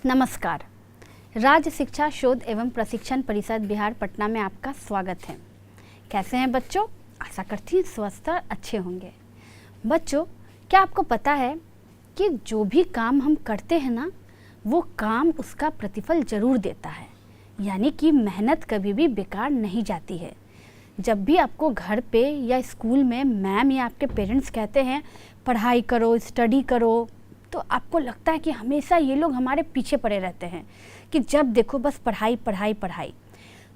नमस्कार। राज्य शिक्षा शोध एवं प्रशिक्षण परिषद बिहार पटना में आपका स्वागत है। कैसे हैं बच्चों? आशा करती हूँ स्वस्थ और अच्छे होंगे। बच्चों, क्या आपको पता है कि जो भी काम हम करते हैं ना, वो काम उसका प्रतिफल जरूर देता है, यानी कि मेहनत कभी भी बेकार नहीं जाती है। जब भी आपको घर पे या स्कूल में मैम या आपके पेरेंट्स कहते हैं पढ़ाई करो, स्टडी करो, तो आपको लगता है कि हमेशा ये लोग हमारे पीछे पड़े रहते हैं कि जब देखो बस पढ़ाई पढ़ाई पढ़ाई।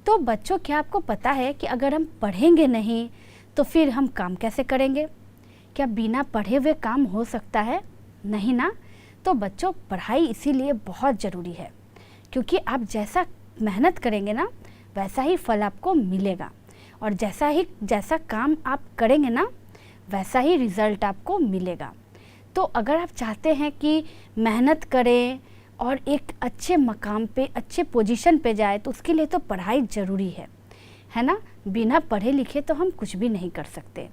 तो बच्चों, क्या आपको पता है कि अगर हम पढ़ेंगे नहीं तो फिर हम काम कैसे करेंगे? क्या बिना पढ़े हुए काम हो सकता है? नहीं ना। तो बच्चों, पढ़ाई इसीलिए बहुत ज़रूरी है, क्योंकि आप जैसा मेहनत करेंगे ना, वैसा ही फल आपको मिलेगा, और जैसा काम आप करेंगे ना, वैसा ही रिज़ल्ट आपको मिलेगा। तो अगर आप चाहते हैं कि मेहनत करें और एक अच्छे मकाम पे, अच्छे पोजीशन पे जाए, तो उसके लिए तो पढ़ाई ज़रूरी है ना। बिना पढ़े लिखे तो हम कुछ भी नहीं कर सकते।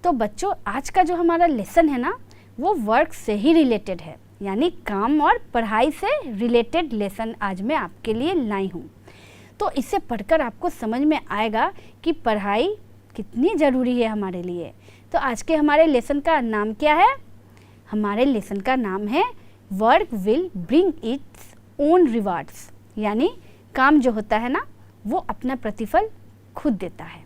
तो बच्चों, आज का जो हमारा लेसन है ना, वो वर्क से ही रिलेटेड है, यानी काम और पढ़ाई से रिलेटेड लेसन आज मैं आपके लिए लाई हूँ। तो इसे पढ़कर आपको समझ में आएगा कि पढ़ाई कितनी ज़रूरी है हमारे लिए। तो आज के हमारे लेसन का नाम क्या है? हमारे लेसन का नाम है work will bring its own rewards, यानी काम जो होता है ना, वो अपना प्रतिफल खुद देता है।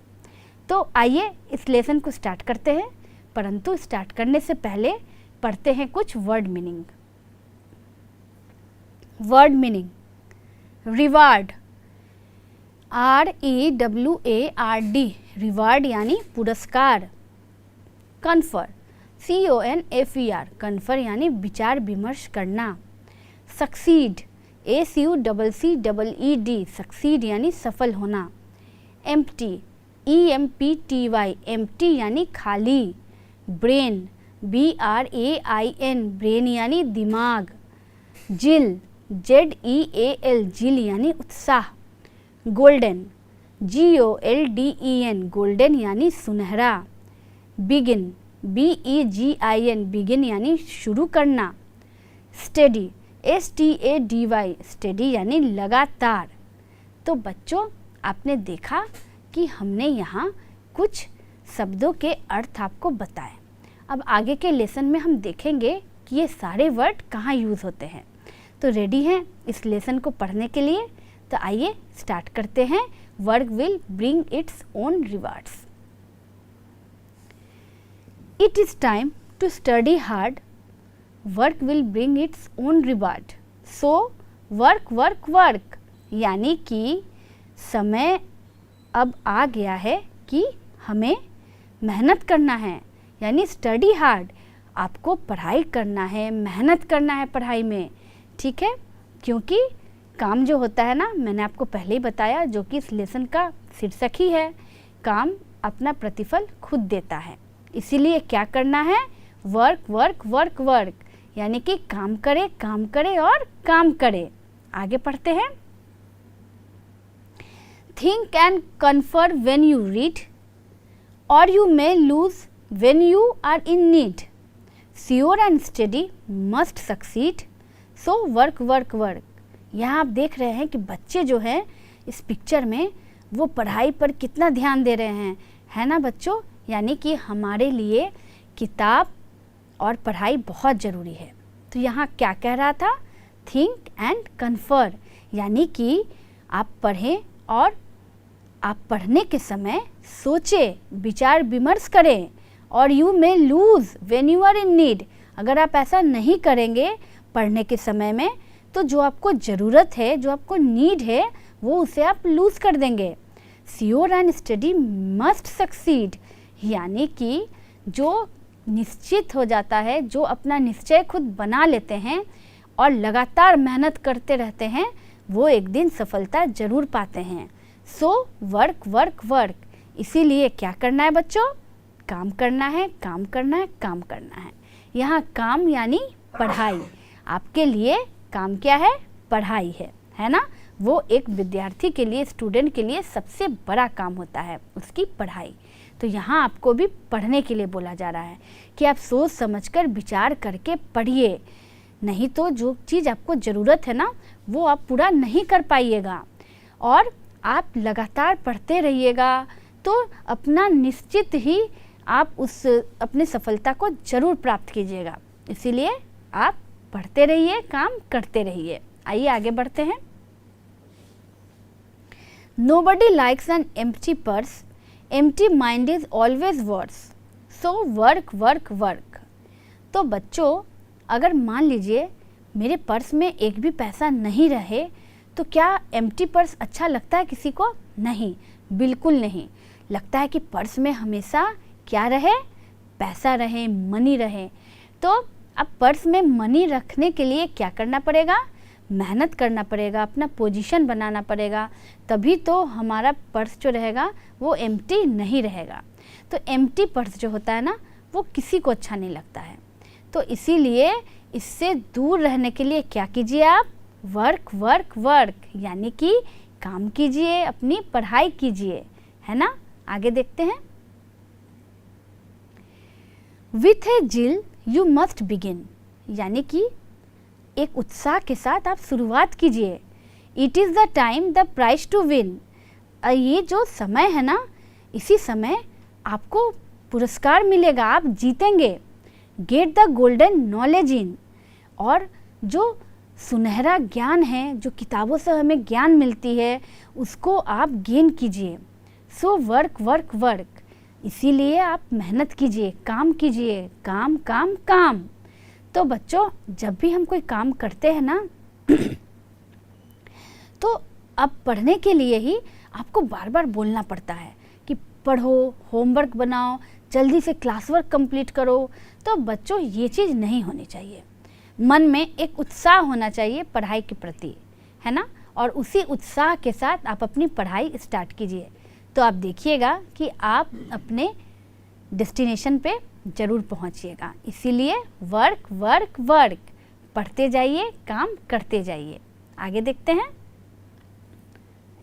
तो आइए इस लेसन को स्टार्ट करते हैं, परंतु स्टार्ट करने से पहले पढ़ते हैं कुछ word meaning. Word meaning: reward, REWARD, reward यानी पुरस्कार। कन्फर, CONFER, कन्फर यानी विचार विमर्श करना। सक्सीड, SUCCEED, सक्सीड यानी सफल होना। एम्प्टी, EMPTY, एम्प्टी यानी खाली। ब्रेन, BRAIN, ब्रेन यानी दिमाग। जिल, ZEAL, जिल यानी उत्साह। गोल्डन, GOLDEN, गोल्डन यानी सुनहरा। बिगिन, BEGIN, बिगिन यानी शुरू करना। स्टडी, STADY, स्टडी यानी लगातार। तो बच्चों, आपने देखा कि हमने यहाँ कुछ शब्दों के अर्थ आपको बताए। अब आगे के लेसन में हम देखेंगे कि ये सारे वर्ड कहाँ यूज़ होते हैं। तो रेडी हैं इस लेसन को पढ़ने के लिए? तो आइए स्टार्ट करते हैं। Work will bring its own rewards. It is time to study hard. Work will bring its own reward. So work, work, work. यानी कि समय अब आ गया है कि हमें मेहनत करना है, यानी स्टडी हार्ड। आपको पढ़ाई करना है, मेहनत करना है पढ़ाई में, ठीक है? क्योंकि काम जो होता है ना, मैंने आपको पहले ही बताया, जो कि इस लेसन का शीर्षक ही है, काम अपना प्रतिफल खुद देता है। इसीलिए क्या करना है? वर्क, वर्क, वर्क, वर्क, यानी कि काम करे और काम करे। आगे पढ़ते हैं। Think and confer when you read, और you may lose when you are in need. Sure and study must succeed, so work, work, work. यहाँ आप देख रहे हैं कि बच्चे जो हैं इस पिक्चर में, वो पढ़ाई पर कितना ध्यान दे रहे हैं, है ना बच्चों? यानी कि हमारे लिए किताब और पढ़ाई बहुत ज़रूरी है। तो यहाँ क्या कह रहा था? थिंक एंड कन्फर, यानी कि आप पढ़ें और आप पढ़ने के समय सोचें, विचार विमर्श करें। और you may lose when you are in need, अगर आप ऐसा नहीं करेंगे पढ़ने के समय में, तो जो आपको ज़रूरत है, जो आपको नीड है, वो उसे आप लूज़ कर देंगे। Sure and study must succeed, यानी कि जो निश्चित हो जाता है, जो अपना निश्चय खुद बना लेते हैं और लगातार मेहनत करते रहते हैं, वो एक दिन सफलता जरूर पाते हैं। सो वर्क, वर्क, वर्क। इसीलिए क्या करना है बच्चों? काम करना है, काम करना है, काम करना है। यहाँ काम यानी पढ़ाई। आपके लिए काम क्या है? पढ़ाई है ना? वो एक विद्यार्थी के लिए, स्टूडेंट के लिए सबसे बड़ा काम होता है उसकी पढ़ाई। तो यहाँ आपको भी पढ़ने के लिए बोला जा रहा है कि आप सोच समझकर विचार करके पढ़िए, नहीं तो जो चीज़ आपको ज़रूरत है ना वो आप पूरा नहीं कर पाइएगा। और आप लगातार पढ़ते रहिएगा तो अपना निश्चित ही आप उस अपनी सफलता को ज़रूर प्राप्त कीजिएगा। इसीलिए आप पढ़ते रहिए, काम करते रहिए। आइए आगे बढ़ते हैं। Nobody likes an empty purse. Empty mind is always worse. So work, work, work. तो बच्चों, अगर मान लीजिए मेरे पर्स में एक भी पैसा नहीं रहे तो क्या एम्प्टी पर्स अच्छा लगता है किसी को? नहीं, बिल्कुल नहीं। लगता है कि पर्स में हमेशा क्या रहे? पैसा रहे, मनी रहे। तो अब पर्स में मनी रखने के लिए क्या करना पड़ेगा? मेहनत करना पड़ेगा, अपना पोजीशन बनाना पड़ेगा, तभी तो हमारा पर्स जो रहेगा वो एम्प्टी नहीं रहेगा। तो एम्प्टी पर्स जो होता है ना वो किसी को अच्छा नहीं लगता है। तो इसीलिए इससे दूर रहने के लिए क्या कीजिए आप? वर्क वर्क वर्क, यानी कि काम कीजिए, अपनी पढ़ाई कीजिए, है ना। आगे देखते हैं। विथ ए जिल यू मस्ट बिगिन, यानी कि एक उत्साह के साथ आप शुरुआत कीजिए। It is the time the prize to win, ये जो समय है ना इसी समय आपको पुरस्कार मिलेगा, आप जीतेंगे। Get the golden knowledge in, और जो सुनहरा ज्ञान है, जो किताबों से हमें ज्ञान मिलती है, उसको आप गेन कीजिए। सो वर्क वर्क वर्क, इसीलिए आप मेहनत कीजिए, काम कीजिए, काम काम काम। तो बच्चों, जब भी हम कोई काम करते हैं ना तो अब पढ़ने के लिए ही आपको बार बार बोलना पड़ता है कि पढ़ो, होमवर्क बनाओ, जल्दी से क्लास वर्क कंप्लीट करो। तो बच्चों, ये चीज़ नहीं होनी चाहिए। मन में एक उत्साह होना चाहिए पढ़ाई के प्रति, है ना। और उसी उत्साह के साथ आप अपनी पढ़ाई स्टार्ट कीजिए, तो आप देखिएगा कि आप अपने डेस्टिनेशन पे ज़रूर पहुंचिएगा। इसीलिए वर्क वर्क वर्क, पढ़ते जाइए, काम करते जाइए। आगे देखते हैं।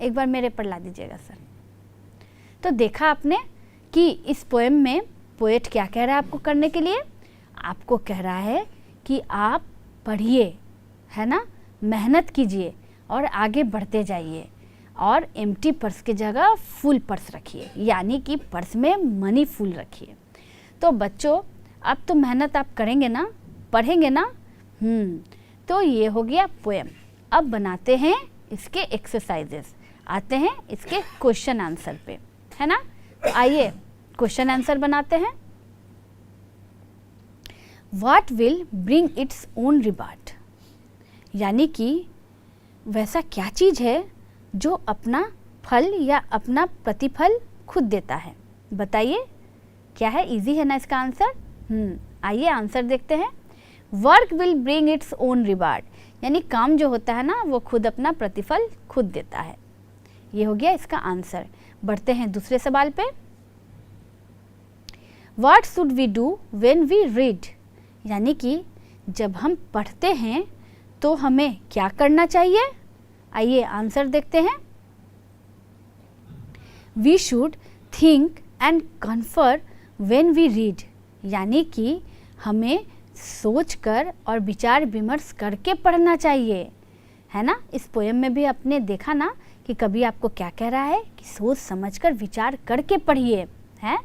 एक बार मेरे पर ला दीजिएगा सर। तो देखा आपने कि इस पोएम में पोएट क्या कह रहा है आपको करने के लिए? आपको कह रहा है कि आप पढ़िए, है ना, मेहनत कीजिए और आगे बढ़ते जाइए, और एम्प्टी पर्स की जगह फुल पर्स रखिए, यानी कि पर्स में मनी फुल रखिए। तो बच्चों, अब तो मेहनत आप करेंगे ना, पढ़ेंगे ना। तो ये हो गया पोएम। अब बनाते हैं इसके एक्सरसाइजेस, आते हैं इसके क्वेश्चन आंसर पे, है ना। तो आइए क्वेश्चन आंसर बनाते हैं। What will bring its own reward, यानी कि वैसा क्या चीज़ है जो अपना फल या अपना प्रतिफल खुद देता है? बताइए क्या है? इजी है ना इसका आंसर। आइए आंसर देखते हैं। Work will bring its own reward, यानी काम जो होता है ना वो खुद अपना प्रतिफल खुद देता है। ये हो गया इसका आंसर। बढ़ते हैं दूसरे सवाल पे। What should we do when we read, यानी कि जब हम पढ़ते हैं तो हमें क्या करना चाहिए? आइए आंसर देखते हैं। We should think and confer when we read, यानी कि हमें सोचकर और विचार विमर्श करके पढ़ना चाहिए, है ना। इस पोएम में भी आपने देखा ना कि कभी आपको क्या कह रहा है कि सोच समझकर विचार करके पढ़िए, हैं।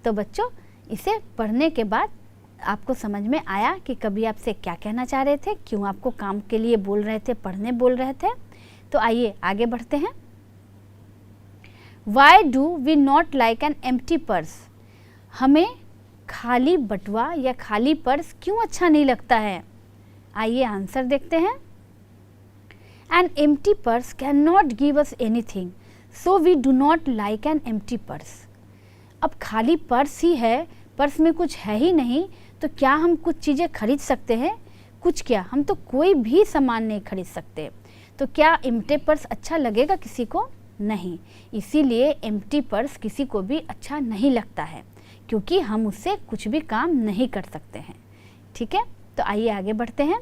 तो बच्चों, इसे पढ़ने के बाद आपको समझ में आया कि कभी आपसे क्या कहना चाह रहे थे, क्यों आपको काम के लिए बोल रहे थे, पढ़ने बोल रहे थे। तो आइए आगे बढ़ते हैं। Why do we not like an empty purse, हमें खाली बटुआ या खाली पर्स क्यों अच्छा नहीं लगता है? आइए आंसर देखते हैं। An empty purse cannot give us anything, so we do not like an empty purse। अब खाली पर्स ही है, पर्स में कुछ है ही नहीं, तो क्या हम कुछ चीज़ें खरीद सकते हैं? कुछ क्या, हम तो कोई भी सामान नहीं खरीद सकते। तो क्या एम्प्टी पर्स अच्छा लगेगा किसी को? नहीं। इसीलिए एम्प्टी पर्स किसी को भी अच्छा नहीं लगता है, क्योंकि हम उससे कुछ भी काम नहीं कर सकते हैं। ठीक है, तो आइए आगे बढ़ते हैं।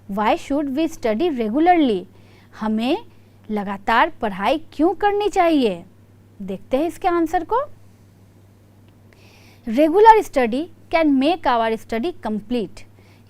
Why should we study regularly, हमें लगातार पढ़ाई क्यों करनी चाहिए? देखते हैं इसके आंसर को। Regular study can make our study complete,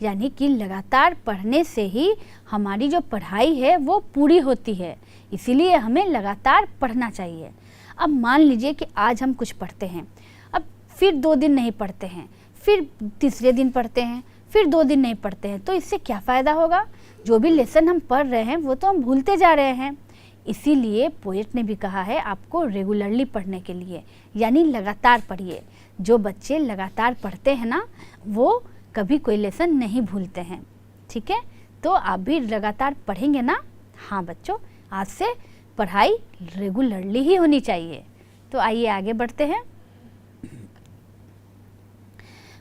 यानी कि लगातार पढ़ने से ही हमारी जो पढ़ाई है वो पूरी होती है, इसीलिए हमें लगातार पढ़ना चाहिए। अब मान लीजिए कि आज हम कुछ पढ़ते हैं, अब फिर 2 दिन नहीं पढ़ते हैं, फिर तीसरे दिन पढ़ते हैं, फिर 2 दिन नहीं पढ़ते हैं, तो इससे क्या फ़ायदा होगा? जो भी लेसन हम पढ़ रहे हैं वो तो हम भूलते जा रहे हैं। इसीलिए पोएट ने भी कहा है आपको रेगुलरली पढ़ने के लिए, यानी लगातार पढ़िए। जो बच्चे लगातार पढ़ते हैं ना, वो कभी कोई लेसन नहीं भूलते हैं। ठीक है, तो आप भी लगातार पढ़ेंगे ना? हाँ बच्चों, आज से पढ़ाई रेगुलरली ही होनी चाहिए। तो आइए आगे बढ़ते हैं।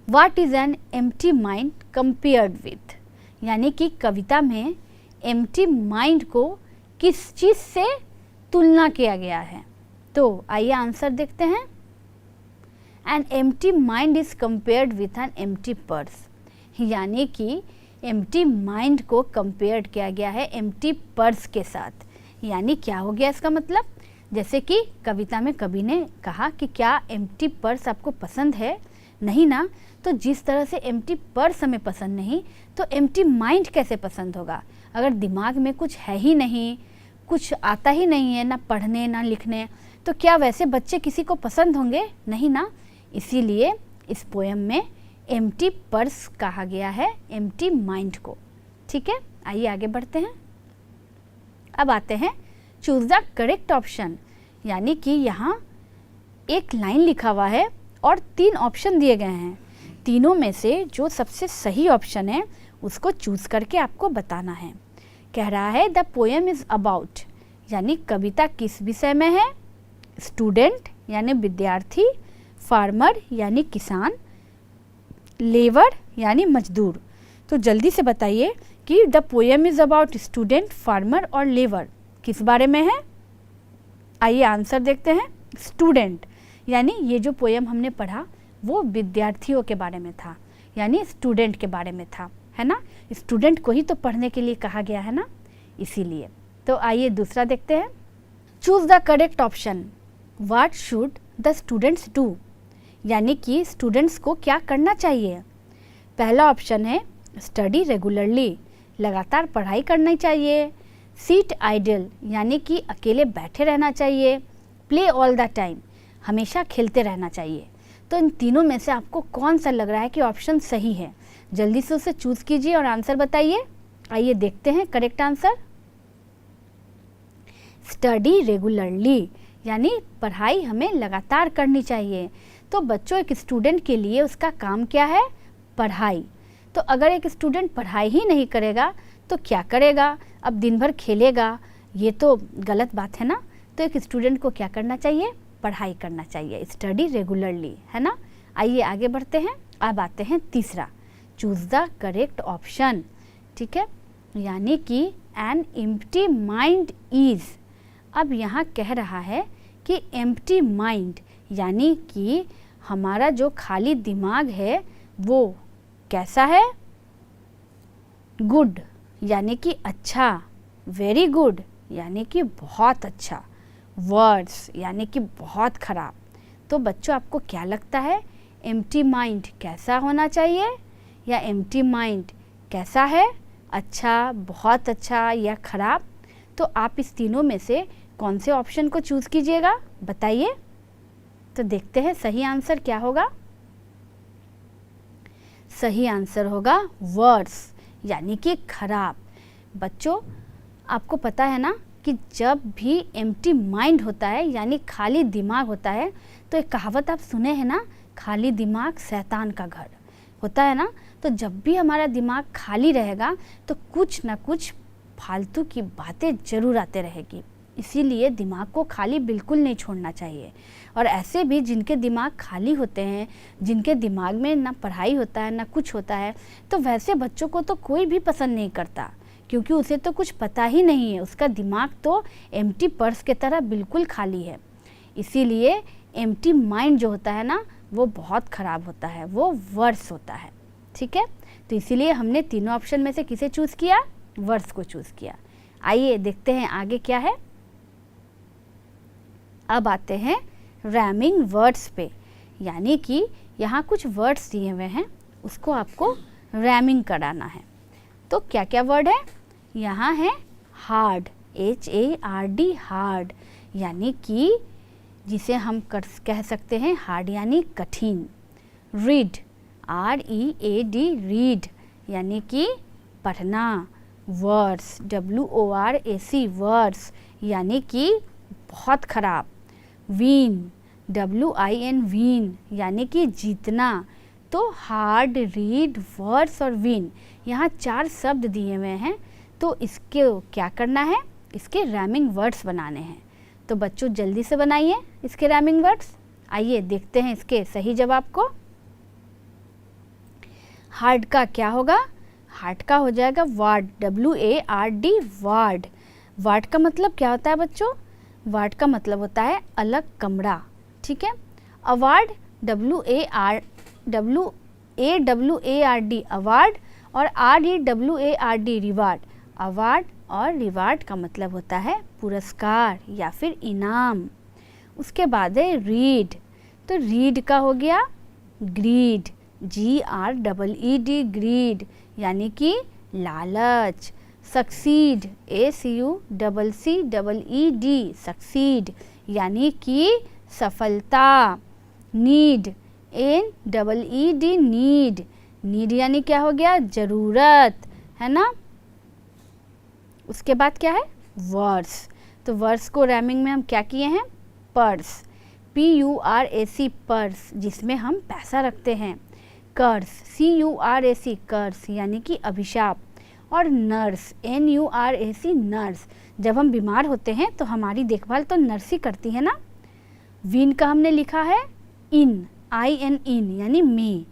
What is an empty mind compared with? यानी कि कविता में empty mind को किस चीज़ से तुलना किया गया है? तो आइए आंसर देखते हैं। An empty mind is compared with an empty purse। यानी कि empty mind को compared किया गया है empty purse के साथ। यानी क्या हो गया इसका मतलब? जैसे कि कविता में कवि ने कहा कि क्या empty purse आपको पसंद है? नहीं ना, तो जिस तरह से empty purse हमें पसंद नहीं, तो empty mind कैसे पसंद होगा? अगर दिमाग में कुछ है ही नहीं, कुछ आता ही नहीं है, ना पढ़ने ना लिखने, तो क्या वैसे बच्चे किसी को पसंद होंगे? नहीं ना। इसीलिए इस पोएम में empty purse कहा गया है empty mind को। ठीक है, आइए आगे बढ़ते हैं। अब आते हैं चूज द करेक्ट ऑप्शन। यानी कि यहाँ एक लाइन लिखा हुआ है और 3 ऑप्शन दिए गए हैं। तीनों में से जो सबसे सही ऑप्शन है उसको चूज करके आपको बताना है। कह रहा है द पोएम इज़ अबाउट, यानी कविता किस विषय में है? स्टूडेंट यानी विद्यार्थी, फार्मर यानी किसान, लेबर यानी मजदूर। तो जल्दी से बताइए कि the poem is about student, farmer और लेबर किस बारे में है? आइए आंसर देखते हैं। स्टूडेंट, यानी ये जो पोएम हमने पढ़ा वो विद्यार्थियों के बारे में था, यानी स्टूडेंट के बारे में था, है ना? स्टूडेंट को ही तो पढ़ने के लिए कहा गया है ना, इसीलिए। तो आइए दूसरा देखते हैं। Choose the correct option. What should the students do? यानी कि स्टूडेंट्स को क्या करना चाहिए? पहला ऑप्शन है स्टडी रेगुलरली, लगातार पढ़ाई करनी चाहिए। सीट आइडल, यानी कि अकेले बैठे रहना चाहिए। प्ले ऑल द टाइम, हमेशा खेलते रहना चाहिए। तो इन तीनों में से आपको कौन सा लग रहा है कि ऑप्शन सही है? जल्दी से उसे चूज कीजिए और आंसर बताइए। आइए देखते हैं करेक्ट आंसर। स्टडी रेगुलरली, यानी पढ़ाई हमें लगातार करनी चाहिए। तो बच्चों, एक स्टूडेंट के लिए उसका काम क्या है? पढ़ाई। तो अगर एक स्टूडेंट पढ़ाई ही नहीं करेगा तो क्या करेगा? अब दिन भर खेलेगा, ये तो गलत बात है ना। तो एक स्टूडेंट को क्या करना चाहिए? पढ़ाई करना चाहिए, स्टडी रेगुलरली, है ना। आइए आगे बढ़ते हैं। अब आते हैं तीसरा, चूज द करेक्ट ऑप्शन। ठीक है, यानी कि एन एम्प्टी माइंड इज। अब यहाँ कह रहा है कि एम्प्टी माइंड यानी कि हमारा जो खाली दिमाग है वो कैसा है? गुड, यानी कि अच्छा। वेरी गुड, यानी कि बहुत अच्छा। वर्ड्स, यानी कि बहुत ख़राब। तो बच्चों, आपको क्या लगता है एम्प्टी माइंड कैसा होना चाहिए, या एम्प्टी माइंड कैसा है? अच्छा, बहुत अच्छा या ख़राब? तो आप इस तीनों में से कौन से ऑप्शन को चूज़ कीजिएगा, बताइए। तो देखते हैं सही आंसर क्या होगा। सही आंसर होगा वर्ड्स, यानी कि खराब। बच्चों, आपको पता है ना कि जब भी एम्प्टी माइंड होता है यानी खाली दिमाग होता है, तो एक कहावत आप सुने हैं ना, खाली दिमाग शैतान का घर होता है ना। तो जब भी हमारा दिमाग खाली रहेगा तो कुछ ना कुछ फालतू की बातें ज़रूर आते रहेगी। इसीलिए दिमाग को खाली बिल्कुल नहीं छोड़ना चाहिए। और ऐसे भी जिनके दिमाग खाली होते हैं, जिनके दिमाग में ना पढ़ाई होता है ना कुछ होता है, तो वैसे बच्चों को तो कोई भी पसंद नहीं करता, क्योंकि उसे तो कुछ पता ही नहीं है। उसका दिमाग तो एम्प्टी पर्स के तरह बिल्कुल खाली है। इसीलिए एम्प्टी माइंड जो होता है ना, वो बहुत ख़राब होता है, वो वर्स होता है। ठीक है, तो इसीलिए हमने तीनों ऑप्शन में से किसे चूज़ किया? वर्स को चूज़ किया। आइए देखते हैं आगे क्या है। अब आते हैं रैमिंग वर्ड्स पे, यानी कि यहाँ कुछ वर्ड्स दिए हुए हैं, उसको आपको रैमिंग कराना है। तो क्या क्या वर्ड है यहाँ है? हार्ड, HARD, हार्ड, यानी कि जिसे हम कह सकते हैं हार्ड यानी कठिन। रीड, READ, रीड, यानी कि पढ़ना। वर्स, WORAC, वर्स, यानी कि बहुत खराब। विन, WIN, विन, यानी कि जीतना। तो हार्ड, रीड, वर्स और विन, यहाँ 4 शब्द दिए हुए हैं। तो इसके क्या करना है? इसके रैमिंग वर्ड्स बनाने हैं। तो बच्चों जल्दी से बनाइए इसके रैमिंग वर्ड्स। आइए देखते हैं इसके सही जवाब को। हार्ड का क्या होगा? हार्ड का हो जाएगा वार्ड, WARD, वार्ड। वार्ड का मतलब क्या होता है बच्चों? वार्ड का मतलब होता है अलग कमरा, ठीक है। अवार्ड, WAWARD, अवार्ड, और REWARD, रिवार्ड। अवार्ड और रिवार्ड का मतलब होता है पुरस्कार या फिर इनाम। उसके बाद है रीड। तो रीड का हो गया ग्रीड, GREED, ग्रीड, यानी कि लालच। सक्सीड, SUCCEED, सक्सीड, यानी कि सफलता। नीड, NEED, नीड, नीड यानी क्या हो गया? ज़रूरत, है ना। उसके बाद क्या है? वर्स। तो वर्स को रैमिंग में हम क्या किए हैं? पर्स, PURAC, पर्स, जिसमें हम पैसा रखते हैं। कर्स, CURAC, कर्स, यानी कि अभिशाप। और नर्स, NURSE, नर्स, जब हम बीमार होते हैं तो हमारी देखभाल तो नर्स ही करती है ना। विन का हमने लिखा है इन, IN, इन, यानी में।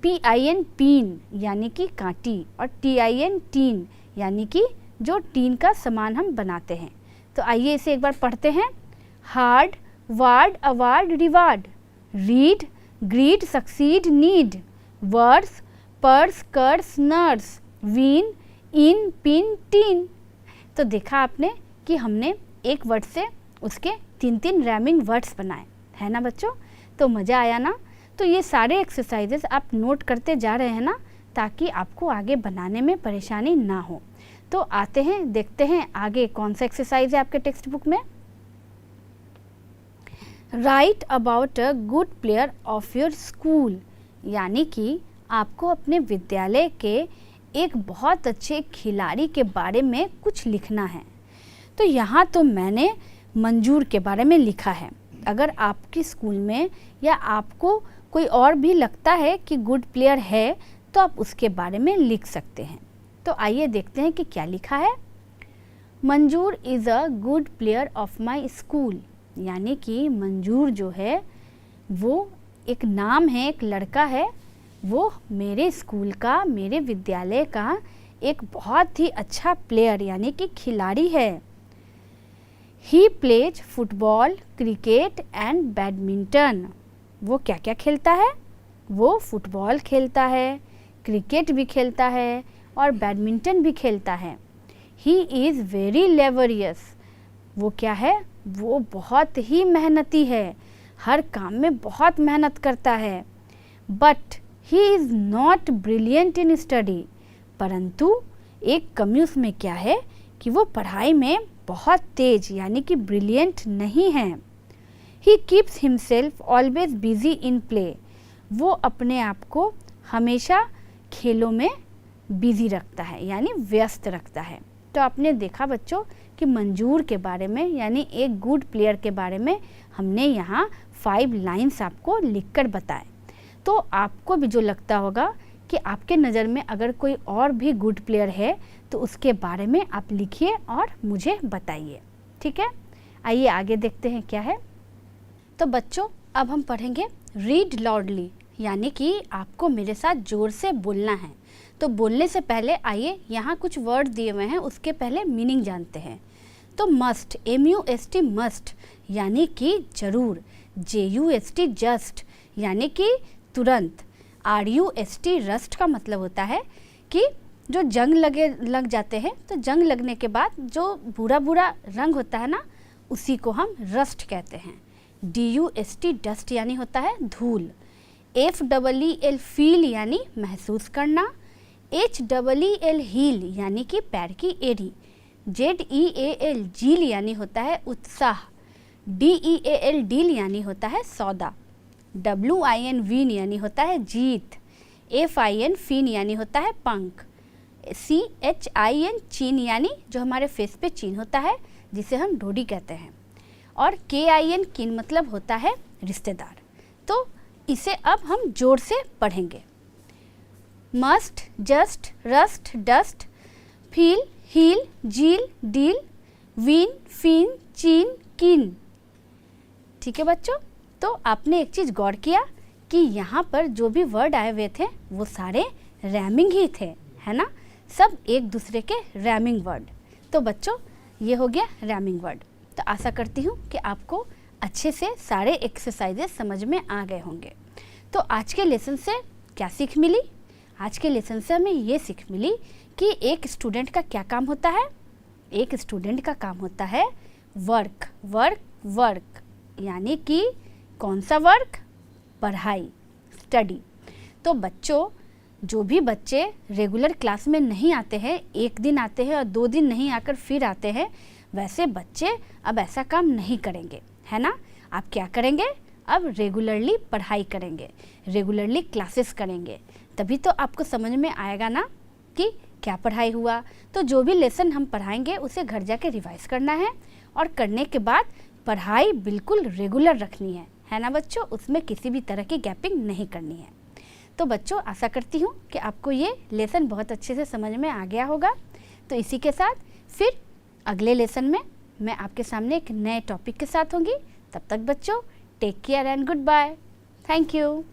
PIN, पीन, यानी कि कांटी। और TIN, टीन, यानी कि जो टीन का सामान हम बनाते हैं। तो आइए इसे एक बार पढ़ते हैं। Hard, ward, award, reward. Read, greed, succeed, need. Verse, purse, curse, nurse. Win, in, pin, teen. तो देखा आपने कि हमने एक वर्ड से उसके 3 रैमिंग वर्ड्स बनाए, है ना बच्चों। तो मज़ा आया ना। तो ये सारे एक्सरसाइजेस आप नोट करते जा रहे हैं ना, ताकि आपको आगे बनाने में परेशानी ना हो। तो आते हैं, देखते हैं आगे कौन सा एक्सरसाइज है आपके टेक्स्ट बुक में। Right about a good player of your school, यानी कि आपको अपने विद्यालय के एक बहुत अच्छे खिलाड़ी के बारे में कुछ लिखना है। तो यहाँ तो मैंने मंजूर के बारे में लिखा है। अगर आपके स्कूल में या आपको कोई और भी लगता है कि गुड प्लेयर है, तो आप उसके बारे में लिख सकते हैं। तो आइए देखते हैं कि क्या लिखा है। मंजूर is a good player of my school, यानी कि मंजूर जो है वो एक नाम है, एक लड़का है, वो मेरे स्कूल का, मेरे विद्यालय का एक बहुत ही अच्छा प्लेयर यानी कि खिलाड़ी है। He plays football, cricket and badminton. वो क्या क्या खेलता है? वो फुटबॉल खेलता है, क्रिकेट भी खेलता है और बैडमिंटन भी खेलता है। He is very laborious. वो क्या है? वो बहुत ही मेहनती है, हर काम में बहुत मेहनत करता है। But he is not brilliant in study. परंतु एक कमी उसमें क्या है कि वो पढ़ाई में बहुत तेज यानी कि ब्रिलियंट नहीं है। He keeps himself always busy in play. वो अपने आप को हमेशा खेलों में बिजी रखता है यानी व्यस्त रखता है। तो आपने देखा बच्चों कि मंजूर के बारे में यानी एक गुड प्लेयर के बारे में हमने यहाँ 5 लाइन्स आपको लिखकर बताए। तो आपको भी जो लगता होगा कि आपके नज़र में अगर कोई और भी गुड प्लेयर है तो उसके बारे में आप लिखिए और मुझे बताइए, ठीक है। आइए आगे देखते हैं क्या है। तो बच्चों अब हम पढ़ेंगे रीड लाउडली, यानी कि आपको मेरे साथ ज़ोर से बोलना है। तो बोलने से पहले आइए यहाँ कुछ वर्ड दिए हुए हैं, उसके पहले मीनिंग जानते हैं। तो मस्ट, MUST, मस्ट, यानी कि ज़रूर। JUST, जस्ट, यानी कि तुरंत। RUST, रस्ट का मतलब होता है कि जो जंग लग जाते हैं, तो जंग लगने के बाद जो बुरा बुरा रंग होता है ना, उसी को हम रस्ट कहते हैं। DUST, डस्ट, यानी होता है धूल। FEEL, फील, यानी महसूस करना। HEEL हील यानी कि पैर की एड़ी, ZEAL जील यानी होता है उत्साह, DEAL डील यानी होता है सौदा, WIN विन यानी होता है जीत, FIN फिन यानी होता है पंख, CHIN चीन यानी जो हमारे फेस पे चीन होता है जिसे हम ढोडी कहते हैं, और KIN किन मतलब होता है रिश्तेदार। तो इसे अब हम जोर से पढ़ेंगे। Must, just, rust, dust, feel, heal, zeal, deal, win, fin, chin, kin. ठीक है बच्चों, तो आपने एक चीज़ गौर किया कि यहाँ पर जो भी वर्ड आए हुए थे वो सारे रैमिंग ही थे, है ना, सब एक दूसरे के रैमिंग वर्ड। तो बच्चों ये हो गया रैमिंग वर्ड। तो आशा करती हूँ कि आपको अच्छे से सारे एक्सरसाइजेस समझ में आ गए होंगे। तो आज के लेसन से क्या सीख मिली? आज के लेसन से हमें ये सीख मिली कि एक स्टूडेंट का क्या काम होता है। एक स्टूडेंट का काम होता है वर्क, वर्क, वर्क, यानी कि कौन सा वर्क? पढ़ाई, स्टडी। तो बच्चों, जो भी बच्चे रेगुलर क्लास में नहीं आते हैं, एक दिन आते हैं और 2 दिन नहीं आकर फिर आते हैं, वैसे बच्चे अब ऐसा काम नहीं करेंगे, है ना। आप क्या करेंगे? अब रेगुलरली पढ़ाई करेंगे, रेगुलरली क्लासेस करेंगे, तभी तो आपको समझ में आएगा ना कि क्या पढ़ाई हुआ। तो जो भी लेसन हम पढ़ाएंगे उसे घर जाके रिवाइज करना है, और करने के बाद पढ़ाई बिल्कुल रेगुलर रखनी है ना बच्चों, उसमें किसी भी तरह की गैपिंग नहीं करनी है। तो बच्चों आशा करती हूँ कि आपको ये लेसन बहुत अच्छे से समझ में आ गया होगा। तो इसी के साथ फिर अगले लेसन में मैं आपके सामने एक नए टॉपिक के साथ होंगी। तब तक बच्चों take care and good bye. Thank you.